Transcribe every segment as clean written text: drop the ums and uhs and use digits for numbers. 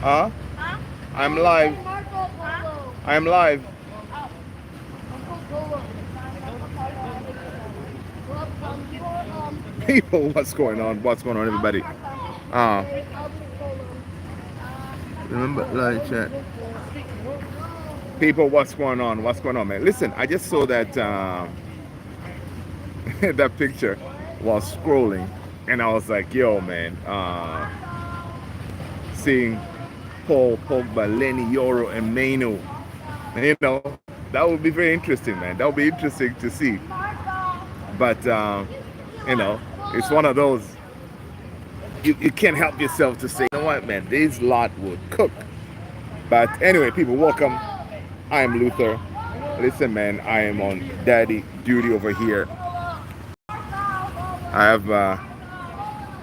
Huh? I'm live. I'm live. People, what's going on? What's going on, everybody? Uh, remember, like, chat. People, what's going on? What's going on, man? Listen, I just saw that that picture while scrolling, and I was like, yo, man, seeing Paul, Pogba, Lenny, YORO, and MAINOO. You know, that would be very interesting, man. That would be interesting to see. But, you know, it's one of those, you can't help yourself to say, you know what, man, this lot would cook. But anyway, people, welcome. I am Luther. Listen, man, I am on daddy duty over here. I have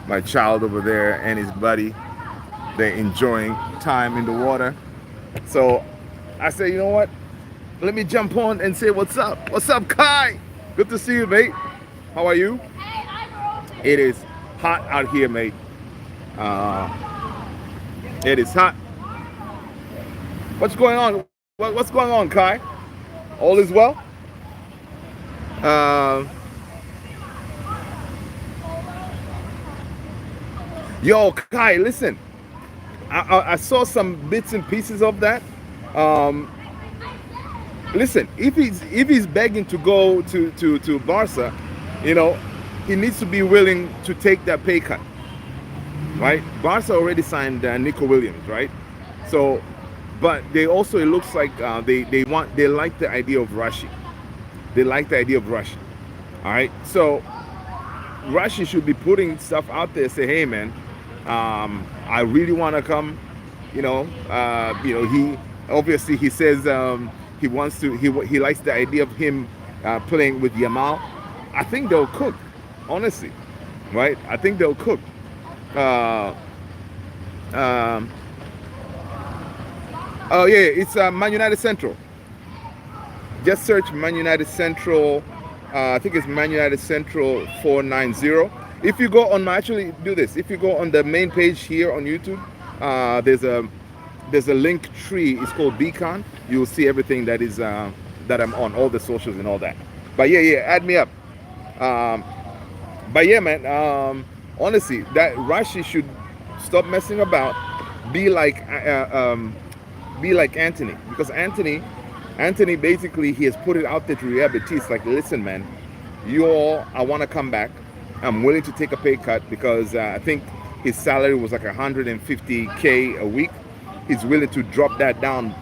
my child over there and his buddy. They're enjoying time in the water. So I say, you know what? Let me jump on and say what's up. What's up, Kai? Good to see you, mate. How are you? It is hot out here, mate. It is hot. What's going on? What's going on, Kai? All is well? Yo, Kai, listen. I saw some bits and pieces of that. Listen, if he's begging to go to Barca, you know, he needs to be willing to take that pay cut, right? Barca already signed Nico Williams, right? So, but they also, it looks like they like the idea of Rashi. They like the idea of Rashi. All right, so Rashi should be putting stuff out there. Say, hey, man, I really want to come. You know, he obviously he says he wants to. He likes the idea of him playing with Yamal. I think they'll cook, honestly, right? I think they'll cook. Oh yeah, it's Man United Central. Just search Man United Central. I think it's Man United Central 490. If you go on actually do this. If you go on the main page here on YouTube, there's a link tree. It's called Beacon. You'll see everything that is that I'm on, all the socials and all that. But yeah, add me up. But yeah, man. Honestly, that Rashi should stop messing about. Be like Anthony, because Anthony basically he has put it out there to Real Betis. Like, listen, man, I want to come back. I'm willing to take a pay cut because I think his salary was like 150K a week. He's willing to drop that down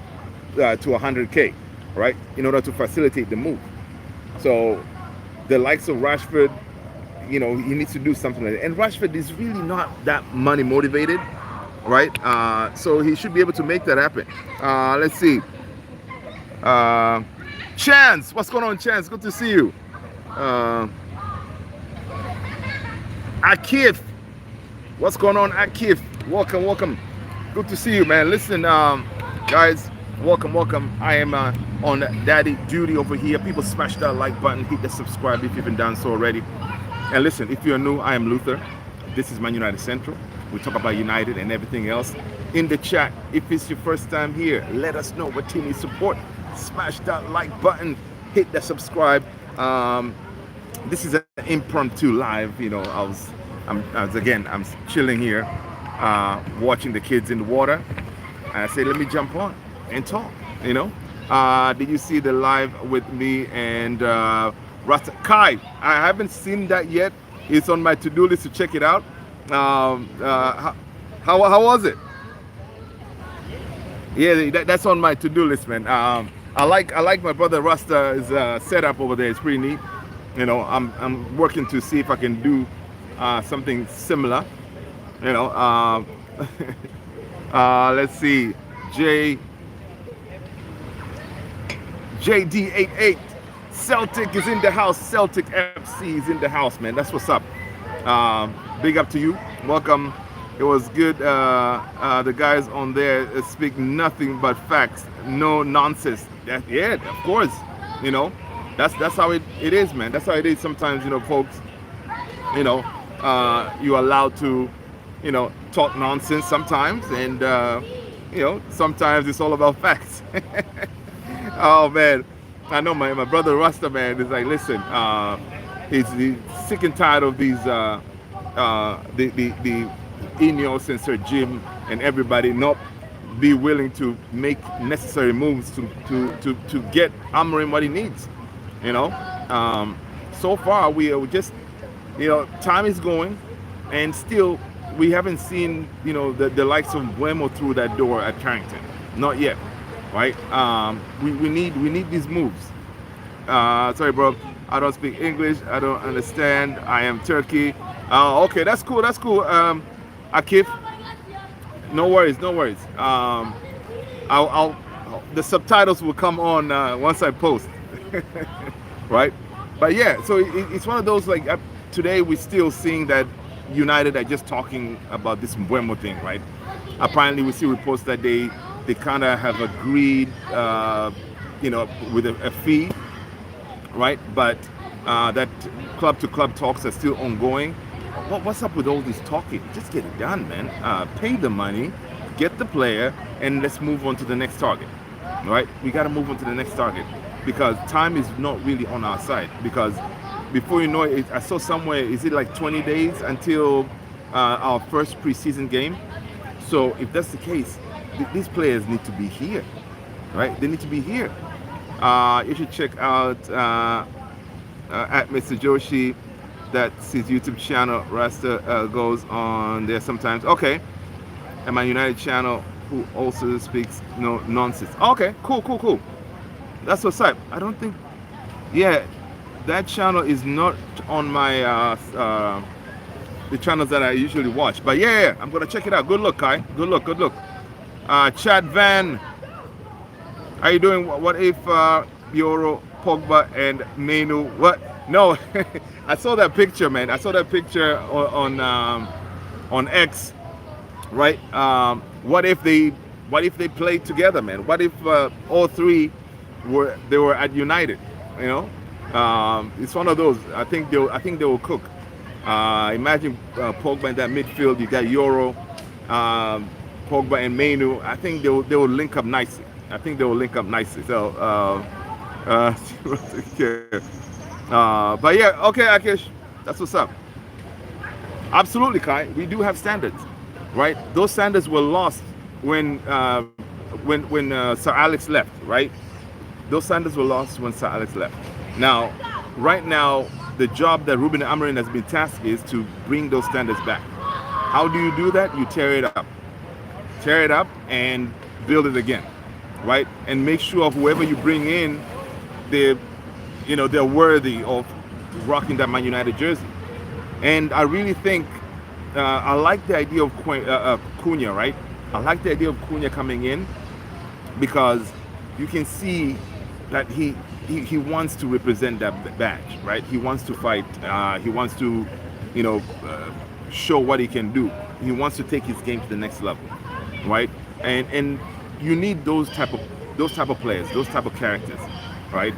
to 100K, right, in order to facilitate the move. So the likes of Rashford, you know, he needs to do something like that. And Rashford is really not that money motivated, right? So he should be able to make that happen. Let's see. Chance, what's going on, Chance? Good to see you. Akif, what's going on, Akif? Welcome. Good to see you, man. Listen, guys, welcome. I am on daddy duty over here. People smash that like button, hit the subscribe if you haven't done so already. And listen, if you're new, I am Luther. This is Man United Central. We talk about United and everything else. In the chat, if it's your first time here, let us know what team you support. Smash that like button, hit the subscribe. This is an impromptu live. You know, I'm chilling here, watching the kids in the water. And I say, let me jump on and talk. You know, did you see the live with me and Rasta Kai? I haven't seen that yet. It's on my to-do list to check it out. How was it? Yeah, that's on my to-do list, man. I like my brother Rasta's setup over there. It's pretty neat. You know, I'm working to see if I can do something similar. You know, let's see, JD88 Celtic is in the house. Celtic FC is in the house, man. That's what's up. Big up to you. Welcome. It was good. The guys on there speak nothing but facts, no nonsense. Yeah, of course. You know, that's how it is, man. That's how it is sometimes. You know, folks. You know, you're allowed to, you know, talk nonsense sometimes, and sometimes it's all about facts. Oh man, I know my brother Rasta man is like, listen, he's sick and tired of these the Ineos and Sir Jim and everybody not be willing to make necessary moves to get Amorim what he needs. You know, so far we are just, time is going, and still we haven't seen the likes of Buemo through that door at Carrington. Not yet, right? We need these moves. Sorry, bro. I don't speak English. I don't understand. I am Turkey. Okay, that's cool. That's cool. Akif, no worries. No worries. I'll the subtitles will come on once I post, right? But yeah, so it's one of those like today we're still seeing that United are just talking about this Mbuemo thing, right? Apparently, we see reports that they kind of have agreed, with a fee, right? But that club-to-club talks are still ongoing. What's up with all this talking? Just get it done, man. Pay the money, get the player, and let's move on to the next target, right? We got to move on to the next target because time is not really on our side. Because before you know it, I saw somewhere, is it like 20 days until our first preseason game? So if that's the case, these players need to be here, right? They need to be here. You should check out at Mr. Joshi. That's his YouTube channel. Rasta goes on there sometimes. Okay. And my United channel, who also speaks no nonsense. Okay, cool. That's what's up. I don't think, yeah, that channel is not on my the channels that I usually watch. But yeah, I'm gonna check it out. Good luck, Kai. Good luck. Chad Van, how you doing? What if YORO, POGBA, and MAINOO? What? No, I saw that picture, man. I saw that picture on X, right? What if they played together, man? What if all three were at United? It's one of those. I think they will cook. Imagine Pogba in that midfield. You got YORO, Pogba, and MAINOO. I think they will link up nicely. So, but yeah, okay, Akish, that's what's up. Absolutely, Kai. We do have standards, right? Those standards were lost when Sir Alex left, right? Those standards were lost when Sir Alex left. Now, right now, the job that Ruben Amorim has been tasked is to bring those standards back. How do you do that? You tear it up and build it again, right? And make sure whoever you bring in, they're worthy of rocking that Man United jersey. And I really think I like the idea of Cunha, right? I like the idea of Cunha coming in because you can see that he wants to represent that badge, right? He wants to fight. He wants to, show what he can do. He wants to take his game to the next level, right? And you need those type of players, those type of characters, right?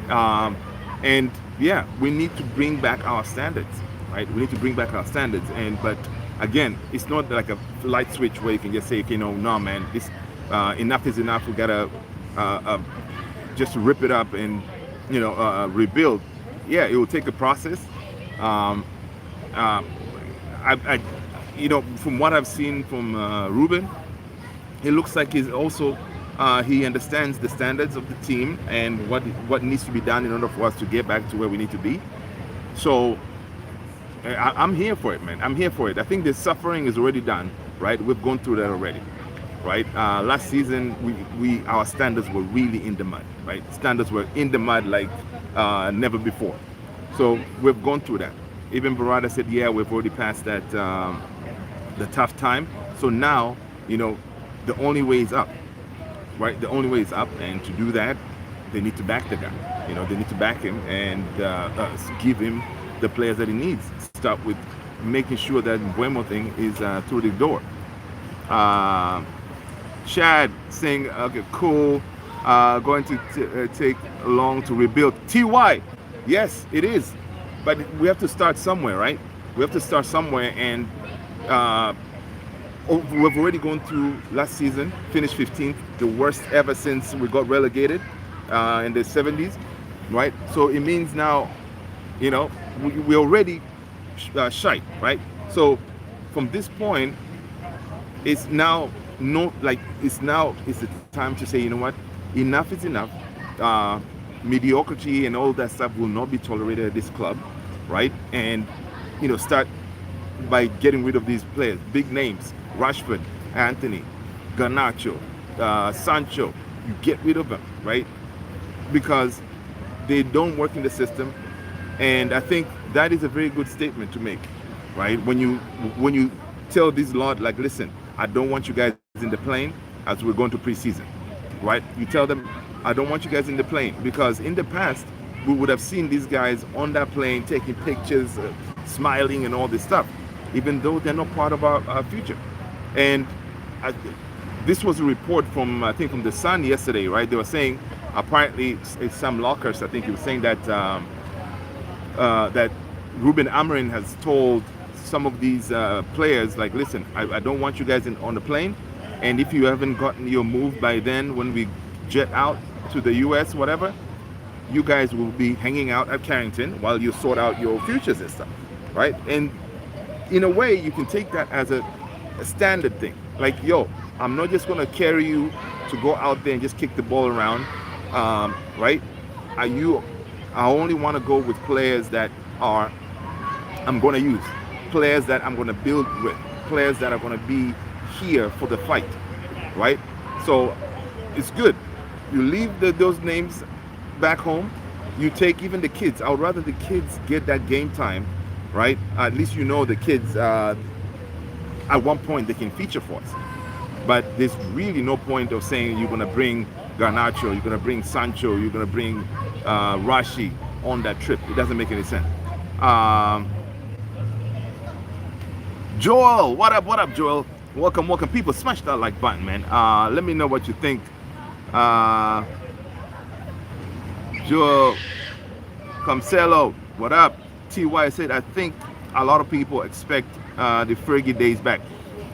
And yeah, we need to bring back our standards, right? We need to bring back our standards. But again, it's not like a light switch where you can just say, okay, no, man, this enough is enough. We gotta just rip it up and rebuild. Yeah, it will take a process. From what I've seen from Ruben, it looks like he's also he understands the standards of the team and what needs to be done in order for us to get back to where we need to be. So I'm here for it, man. I'm here for it. I think the suffering is already done, right? We've gone through that already, right? Last season, our standards were really in the mud, right? Standards were in the mud like never before. So we've gone through that. Even Barada said, yeah, we've already passed that the tough time. So now, the only way is up, right? The only way is up, and to do that, they need to back the guy. They need to back him and give him the players that he needs. Start with making sure that Buemo thing is through the door. Chad saying, okay, cool. Going to take long to rebuild. TY, yes, it is. But we have to start somewhere, right? We have to start somewhere, and we've already gone through last season, finished 15th, the worst ever since we got relegated in the 70s, right? So it means now, you know, we're already shite, right? So from this point, it's now no like it's the time to say, you know what, enough is enough. Mediocrity and all that stuff will not be tolerated at this club, right? And start by getting rid of these players, big names, Rashford, Anthony, Garnacho, Sancho. You get rid of them, right? Because they don't work in the system. And I think that is a very good statement to make, right? When you tell this lot, like, listen, I don't want you guys in the plane as we're going to preseason, right? You tell them, I don't want you guys in the plane, because in the past we would have seen these guys on that plane taking pictures, smiling and all this stuff, even though they're not part of our future. And this was a report from, I think, from the Sun yesterday, right? They were saying apparently some lockers, I think he was saying that that Ruben Amorim has told some of these players, like, listen, I don't want you guys on the plane, and if you haven't gotten your move by then, when we jet out to the US, whatever, you guys will be hanging out at Carrington while you sort out your futures and stuff, right? And in a way, you can take that as a standard thing, like, yo, I'm not just gonna carry you to go out there and just kick the ball around, right? I only want to go with players that I'm going to use, players that I'm going to build with, players that are going to be here for the fight, right? So it's good. You leave those names back home. You take even the kids. I would rather the kids get that game time, right? At least the kids, at one point, they can feature for us. But there's really no point of saying you're going to bring Garnacho, you're going to bring Sancho, you're going to bring Rashi on that trip. It doesn't make any sense. Joel, what up, Joel? Welcome. People, smash that like button, man. Let me know what you think. Joel, Camcelo, what up? TY said, I think a lot of people expect the Fergie days back.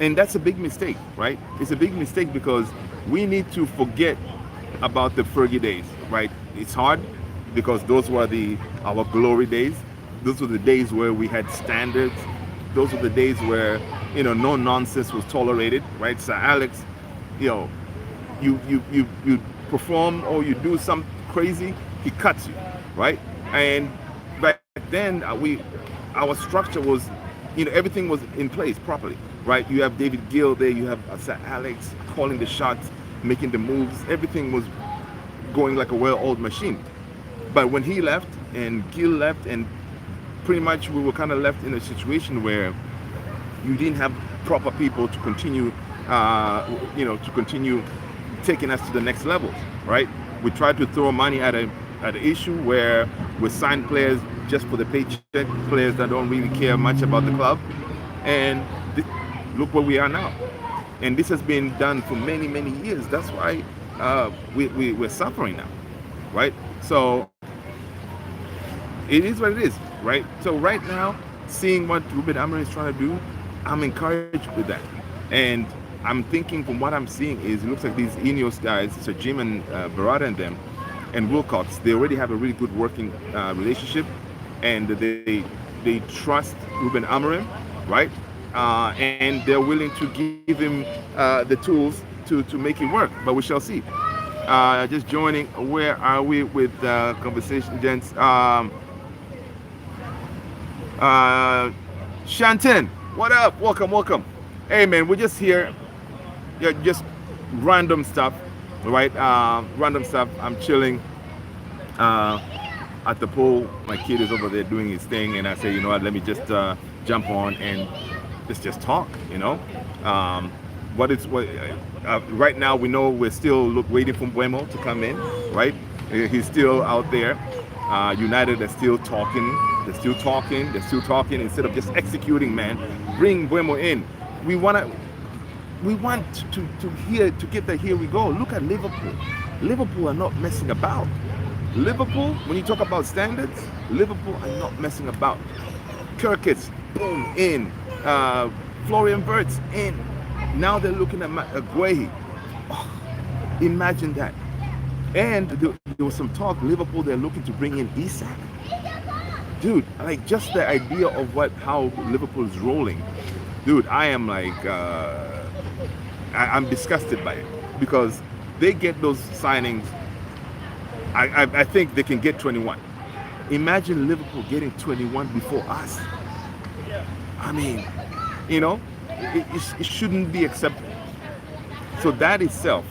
And that's a big mistake, right? It's a big mistake because we need to forget about the Fergie days, right? It's hard because those were our glory days. Those were the days where we had standards. Those were the days where, no nonsense was tolerated, right? Sir Alex, you perform or you do something crazy, he cuts you, right? And back then, our structure was, everything was in place properly, right? You have David Gill there, you have Sir Alex calling the shots, making the moves. Everything was going like a well-oiled machine. But when he left and Gill left, and pretty much we were kind of left in a situation where you didn't have proper people to continue, to continue taking us to the next levels, right? We tried to throw money at an issue where we signed players just for the paycheck, players that don't really care much about the club, and look where we are now. And this has been done for many, many years. That's why we're suffering now, right? So it is what it is, right? So right now, seeing what Ruben Amorim is trying to do, I'm encouraged with that. And I'm thinking, from what I'm seeing, is it looks like these Ineos guys, Sir Jim and Barada and them, and Wilcox, they already have a really good working relationship, and they trust Ruben Amorim, right? And they're willing to give him the tools to make it work, but we shall see. Just joining, where are we with conversation, gents? Shanton, what up? Welcome. Hey, man, we're just here. Yeah, just random stuff, right? Random stuff. I'm chilling at the pool. My kid is over there doing his thing, and I say, you know what? Let me just jump on and let's just talk. Right now we know we're still waiting for Buemo to come in, right? He's still out there. United are still talking. They're still talking instead of just executing, man. Bring Buemo in. We want to get that here we go. Look at Liverpool. Liverpool are not messing about. Liverpool, when you talk about standards, Liverpool are not messing about. Kirkis, boom, in. Florian Wirtz, in. Now they're looking at Guehi. Imagine that. And there was some talk, Liverpool, they're looking to bring in Isak. Dude, like just the idea of how Liverpool is rolling. Dude, I am like, I'm disgusted by it because they get those signings. I think they can get 21. Imagine Liverpool getting 21 before us. I mean, you know, it shouldn't be accepted. So that itself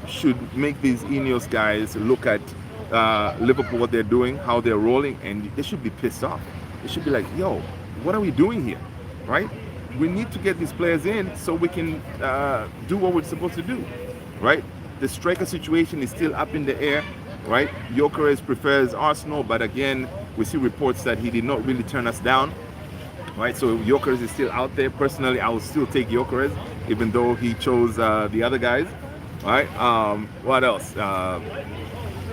should make these Ineos guys look at Liverpool, what they're doing, how they're rolling, and they should be pissed off. They should be like, yo, what are we doing here, right? We need to get these players in so we can do what we're supposed to do, right? The striker situation is still up in the air, right? Gyökeres prefers Arsenal, but again, we see reports that he did not really turn us down, right? So Gyökeres is still out there. Personally, I will still take Gyökeres, even though he chose the other guys, right? What else?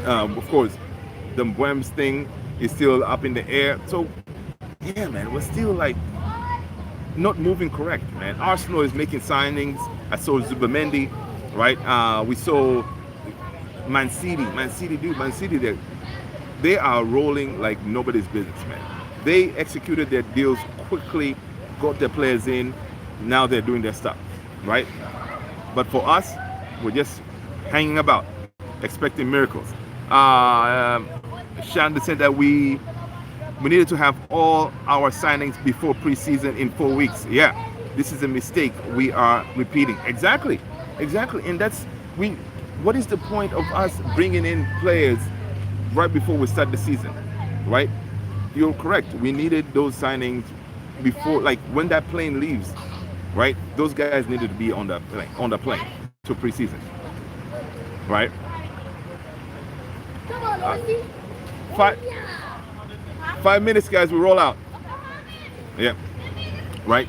Of course, the Mbeumo's thing is still up in the air. So, yeah, man, we're still like not moving correct, man. Arsenal is making signings. I saw Zubimendi, right? We saw Man City, dude, they are rolling like nobody's business, man. They executed their deals quickly, got their players in. Now they're doing their stuff, right? But for us, we're just hanging about, expecting miracles. Shannon said that we needed to have all our signings before preseason in 4 weeks. Yeah, this is a mistake we are repeating. Exactly. And what is the point of us bringing in players right before we start the season, right? You're correct. We needed those signings before, like when that plane leaves, right? Those guys needed to be on the plane to preseason, right? Five minutes, guys. We roll out. Yeah, right.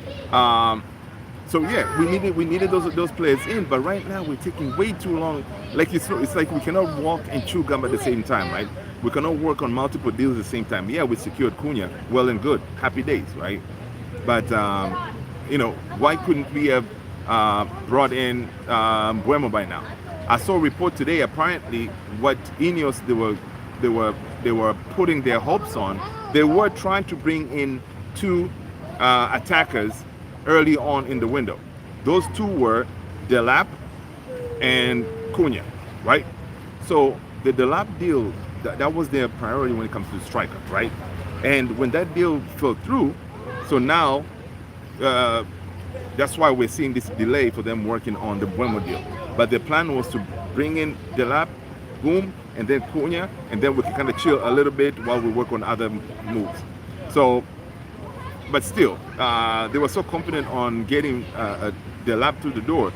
So yeah, we needed those players in, but right now we're taking way too long. Like it's like we cannot walk and chew gum at the same time, right? We cannot work on multiple deals at the same time. Yeah, we secured Cunha, well and good, happy days, right? But you know, why couldn't we have brought in Mbeumo by now? I saw a report today. Apparently, what Ineos they were putting their hopes on. They were trying to bring in two attackers early on in the window. Those two were Delap and Cunha, right? So the Delap deal, that was their priority when it comes to the striker, right? And when that deal fell through, so now that's why we're seeing this delay for them working on the Mbeumo deal. But the plan was to bring in Delap, boom, and then Cunha, and then we can kind of chill a little bit while we work on other moves. So, but still, they were so confident on getting Delap through the door.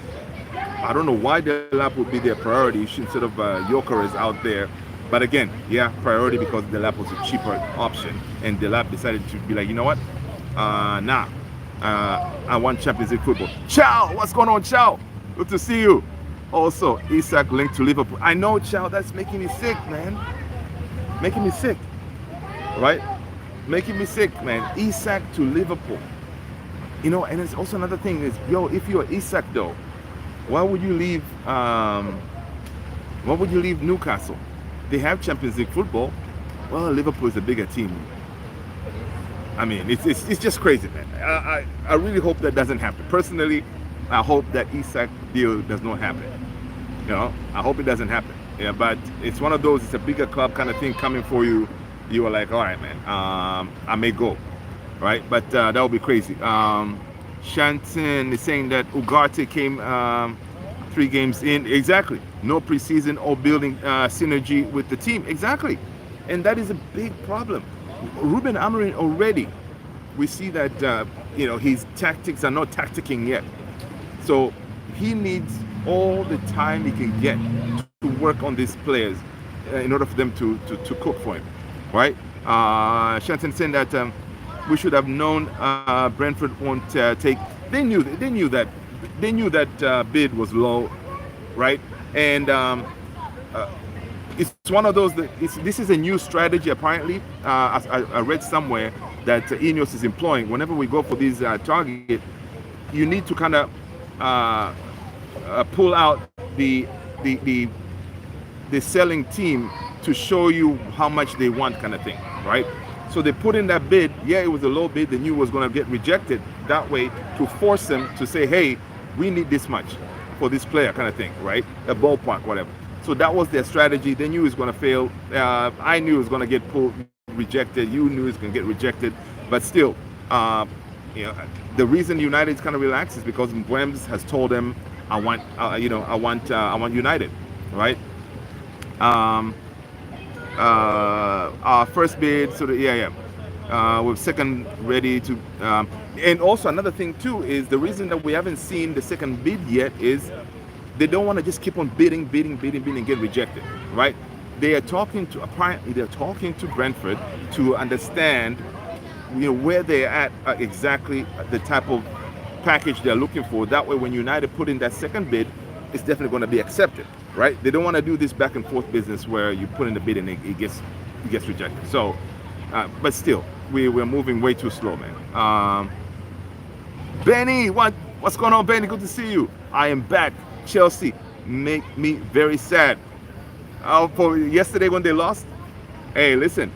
I don't know why Delap would be their priority instead of Gyökeres out there. But again, yeah, priority because Delap was a cheaper option, and Delap decided to be like, you know what? I want Champions League football. Ciao, what's going on, Ciao? Good to see you. Also, Isak linked to Liverpool. I know, Ciao, that's making me sick, man. Making me sick, right? Making me sick, man. Isak to Liverpool. You know, and it's also another thing is, yo, if you're Isak though, why would you leave? Why would you leave Newcastle? They have Champions League football. Well, Liverpool is a bigger team. I mean, it's just crazy, man. I really hope that doesn't happen. Personally, I hope that Isak deal does not happen. You know, I hope it doesn't happen. Yeah, but it's one of those. It's a bigger club kind of thing coming for you. You are like, all right, man. I may go, right? But that would be crazy. Shanton is saying that Ugarte came 3 games in. Exactly. No preseason or building synergy with the team. Exactly. And that is a big problem. Ruben Amorim already, we see that you know, his tactics are not tacticking yet. So he needs all the time he can get to work on these players in order for them to cook for him, right? Shanton saying that we should have known Brentford won't take. They knew that bid was low, right? And it's one of those that this is a new strategy apparently. I read somewhere that Ineos is employing. Whenever we go for these targets, you need to kind of pull out the the the selling team to show you how much they want, kind of thing, right? So they put in that bid. Yeah, it was a low bid. They knew it was going to get rejected. That way, to force them to say, hey, we need this much for this player, kind of thing, right? A ballpark, whatever. So that was their strategy. They knew it was going to fail. I knew it was going to get rejected. You knew it was going to get rejected. But still, you know, the reason United is kind of relaxed is because Mbwems has told them, I want United, right? Our first bid, so with second ready to, and also another thing too is the reason that we haven't seen the second bid yet is they don't want to just keep on bidding and get rejected, right? They are talking to, apparently they're talking to Brentford to understand, you know, where they're at, exactly the type of package they're looking for. That way, when United put in that second bid, it's definitely going to be accepted, right? They don't want to do this back and forth business where you put in the bid and it gets rejected. So, but still, we're moving way too slow, man. Benny, what's going on, Benny? Good to see you. I am back. Chelsea make me very sad. For yesterday when they lost. Hey, listen.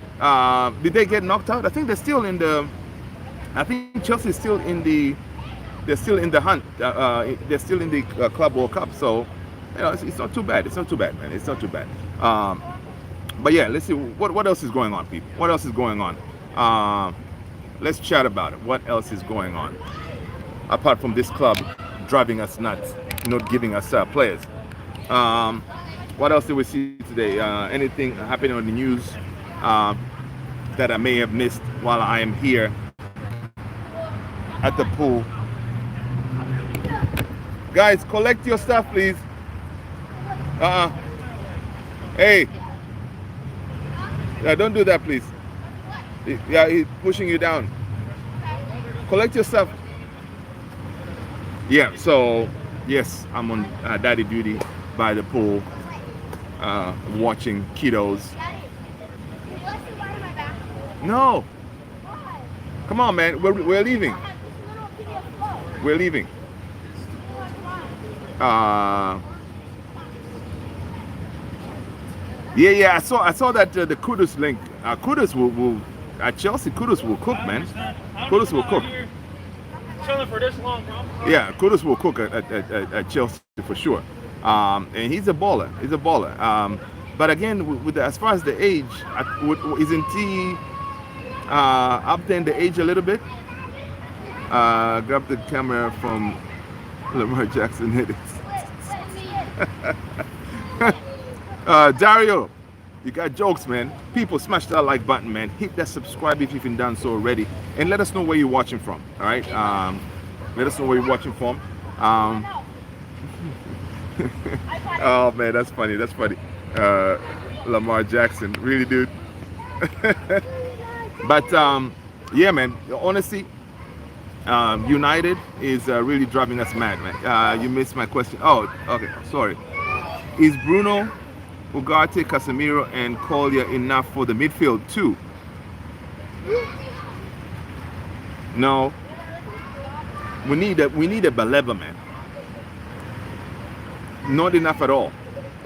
Did they get knocked out? I think they're still in the. I think Chelsea is still in the. They're still in the hunt. They're still in the Club World Cup. So, you know, it's not too bad. It's not too bad, man. It's not too bad. But yeah, let's see what else is going on, people. What else is going on? Let's chat about it. What else is going on? Apart from this club driving us nuts, not giving us players. What else did we see today? Anything happening on the news that I may have missed while I am here at the pool? Guys, collect your stuff, please. Hey. Yeah, don't do that, please. Yeah, he's pushing you down. Collect your stuff. Yeah, so, yes, I'm on daddy duty by the pool, watching kiddos. No. Come on, man. We're leaving. We're leaving. Yeah. I saw that the Kudus link. Kudus will at Chelsea. Kudus will cook, man. Kudus will cook. Chilling for this long, bro. Yeah, Kudus will cook at Chelsea for sure. And he's a baller. He's a baller. But again, with as far as the age, isn't he up there in the age a little bit? Grab the camera from Lamar Jackson. Hit it. Dario, you got jokes, man. People, smash that like button, man. Hit that subscribe if you haven't done so already, and let us know where you're watching from. All right, let us know where you're watching from. Oh man, that's funny. That's funny. Lamar Jackson, really, dude. But yeah, man. Honestly, United is really driving us mad, man. You missed my question. Oh, okay. Sorry. Is Bruno, Ugarte, Casemiro, and Collier enough for the midfield too? No. We need a Baleba, man. Not enough at all.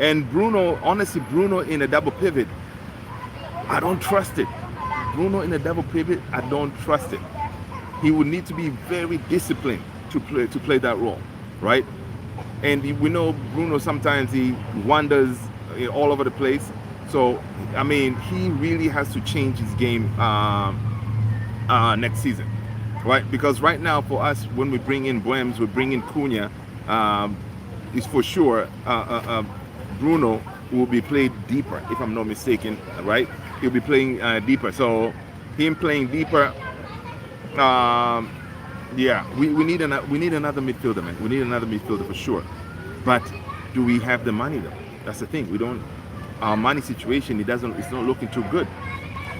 And Bruno, honestly, Bruno in a double pivot, I don't trust it. Bruno in a double pivot, I don't trust it. He would need to be very disciplined to play that role, right? And we know Bruno sometimes he wanders all over the place. So I mean, he really has to change his game next season, right? Because right now for us, when we bring in Mbwems, we bring in Cunha, is for sure Bruno will be played deeper, if I'm not mistaken, right? He'll be playing deeper. So him playing deeper. Yeah, we need another midfielder, man. We need another midfielder for sure. But do we have the money though? That's the thing. We don't. Our money situation, it's not looking too good,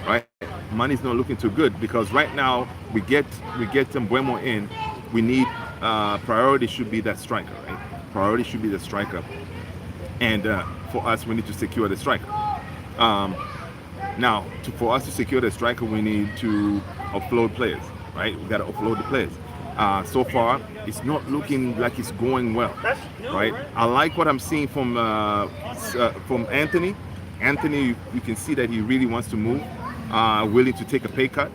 right? Money's not looking too good because right now we get Mbeumo in. We need priority should be that striker, right? Priority should be the striker, and for us we need to secure the striker. Now, for us to secure the striker, we need to offload players. Right, we got to offload the players. So far, it's not looking like it's going well, That's new, right? I like what I'm seeing from Anthony. Anthony, you can see that he really wants to move, willing to take a pay cut,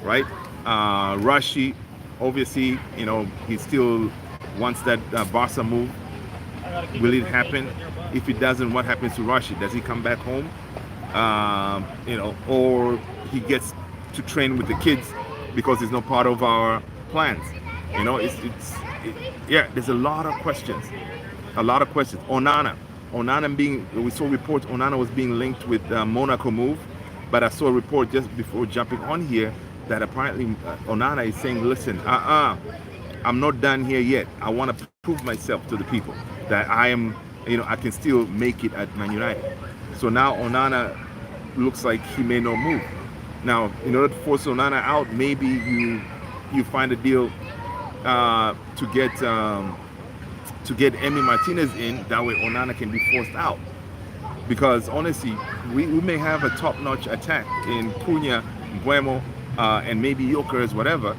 right? Rashi, obviously, you know, he still wants that Barca move. Will it happen? If it doesn't, what happens to Rashi? Does he come back home? You know, or he gets to train with the kids because it's not part of our plans. You know, yeah, there's a lot of questions. A lot of questions. Onana being, we saw reports Onana was being linked with Monaco move, but I saw a report just before jumping on here that apparently Onana is saying, listen, I'm not done here yet. I want to prove myself to the people that I am, you know, I can still make it at Man United. So now Onana looks like he may not move. Now, in order to force Onana out, maybe you find a deal to get Emi Martinez in. That way Onana can be forced out. Because honestly, we may have a top-notch attack in Cunha, Buemo, and maybe Jokers, whatever.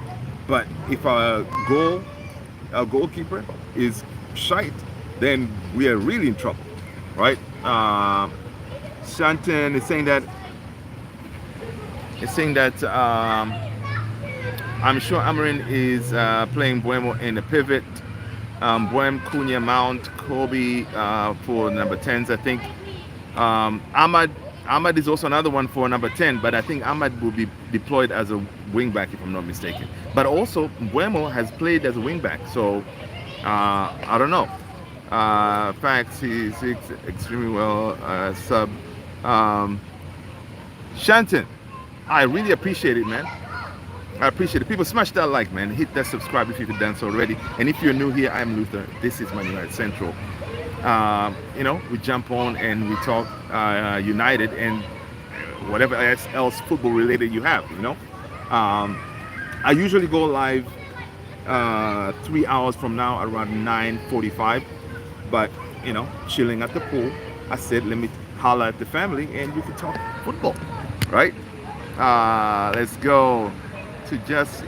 But if our goalkeeper is shite, then we are really in trouble, right? Shanton is saying that I'm sure Amarin is playing Buemo in the pivot. Buem, Cunha, Mount, Kobe for number 10s, I think. Ahmad is also another one for number 10, but I think Ahmad will be deployed as a wingback if I'm not mistaken. But also Buemo has played as a wingback, so I don't know. Facts, he's extremely well sub. Shanton, I really appreciate it, man. I appreciate it. People, smash that like, man. Hit that subscribe if you've done so already. And if you're new here, I'm Luther. This is Man United Central. You know, we jump on and we talk United and whatever else football related you have, you know. I usually go live 3 hours from now around 9:45, but you know, chilling at the pool, I said let me holler at the family and we can talk football, right? Let's go to just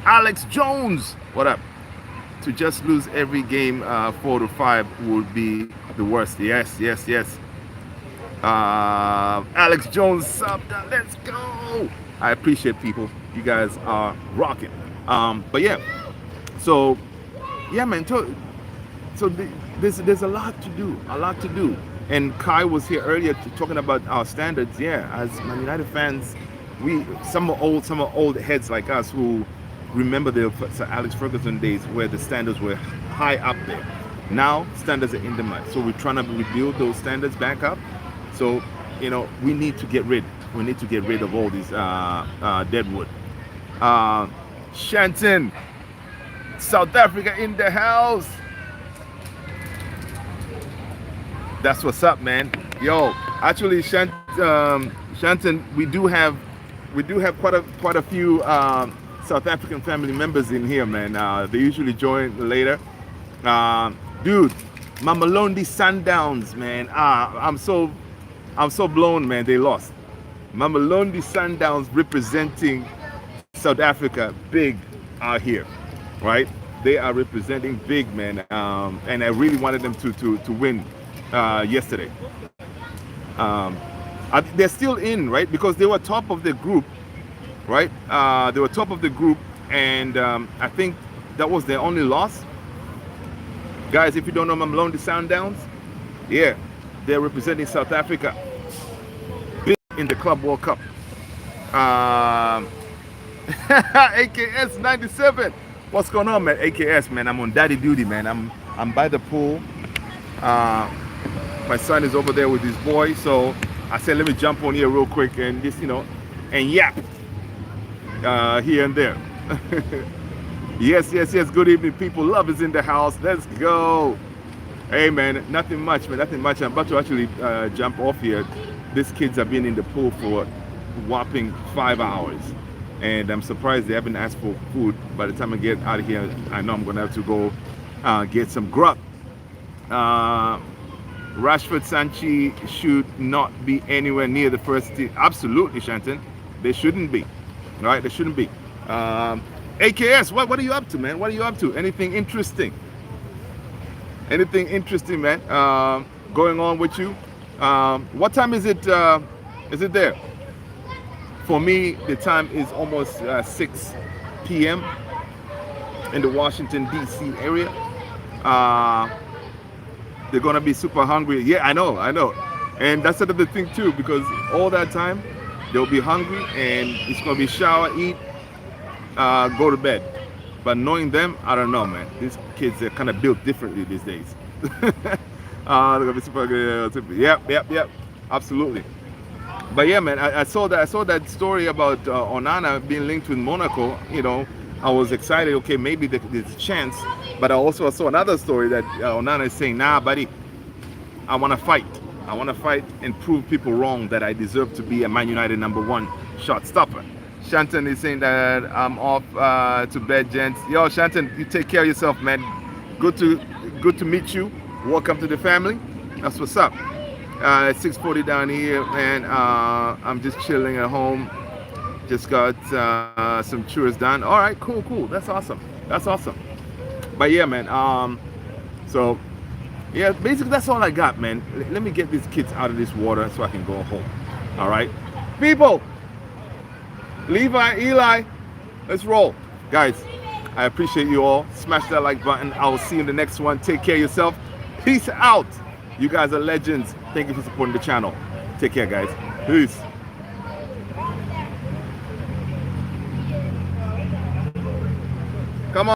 Alex Jones. What up? To just lose every game 4-5 would be the worst. Yes. Alex Jones subbed. Let's go. I appreciate people. You guys are rocking. But yeah, so yeah, man. So there's a lot to do. And Kai was here earlier talking about our standards. Yeah, as Man United fans, some are old heads like us who remember the Sir Alex Ferguson days where the standards were high up there. Now standards are in the mud, so we're trying to rebuild those standards back up. So you know, we need to get rid of all these deadwood. Shanton, South Africa in the house. That's what's up, man. Yo, actually, Shanton, we do have quite a few South African family members in here, man. They usually join later. Dude, Mamelodi Sundowns, man. I'm so blown, man. They lost. Mamelodi Sundowns representing South Africa, big out here, right? They are representing big, man. And I really wanted them to win yesterday. They're still in, right? Because they were top of the group, right? They were top of the group, and I think that was their only loss. Guys, if you don't know Mamelodi Sundowns, yeah, they're representing South Africa big in the Club World Cup. AKS 97. What's going on, man? AKS, man. I'm on daddy duty, man. I'm by the pool. My son is over there with his boy, so I said let me jump on here real quick and just, you know, and yap here and there. Yes. Good evening, people. Love is in the house. Let's go. Hey, man. Nothing much, man. Nothing much. I'm about to actually jump off here. These kids have been in the pool for a whopping 5 hours, and I'm surprised they haven't asked for food. By the time I get out of here, I know I'm gonna have to go get some grub. Rashford, Sanchi should not be anywhere near the first team. Absolutely, Shanton. They shouldn't be. Right? They shouldn't be. AKS, what are you up to, man? What are you up to? Anything interesting? Anything interesting, man? Going on with you? What time is it? Is it there? For me, the time is almost 6 p.m. in the Washington D.C. area. They're gonna be super hungry. Yeah, I know. And that's another thing too, because all that time they'll be hungry and it's gonna be shower, eat, go to bed. But knowing them, I don't know, man. These kids are kind of built differently these days. They're gonna be super good. Yep. Absolutely. But yeah, man, I saw that story about Onana being linked with Monaco. You know, I was excited. Okay, maybe there's a chance. But I also saw another story that Onana is saying, "Nah, buddy, I want to fight. I want to fight and prove people wrong that I deserve to be a Man United #1 shot stopper." Shanton is saying that I'm off to bed, gents. Yo, Shanton, you take care of yourself, man. Good to meet you. Welcome to the family. That's what's up. It's 6:40 down here, man. I'm just chilling at home. Just got some chores done. All right, cool. That's awesome. But yeah, man. So yeah, basically that's all I got, man. Let me get these kids out of this water so I can go home. All right, people. Levi, Eli, let's roll. Guys, I appreciate you all. Smash that like button. I will see you in the next one. Take care of yourself. Peace out. You guys are legends. Thank you for supporting the channel. Take care, guys. Peace.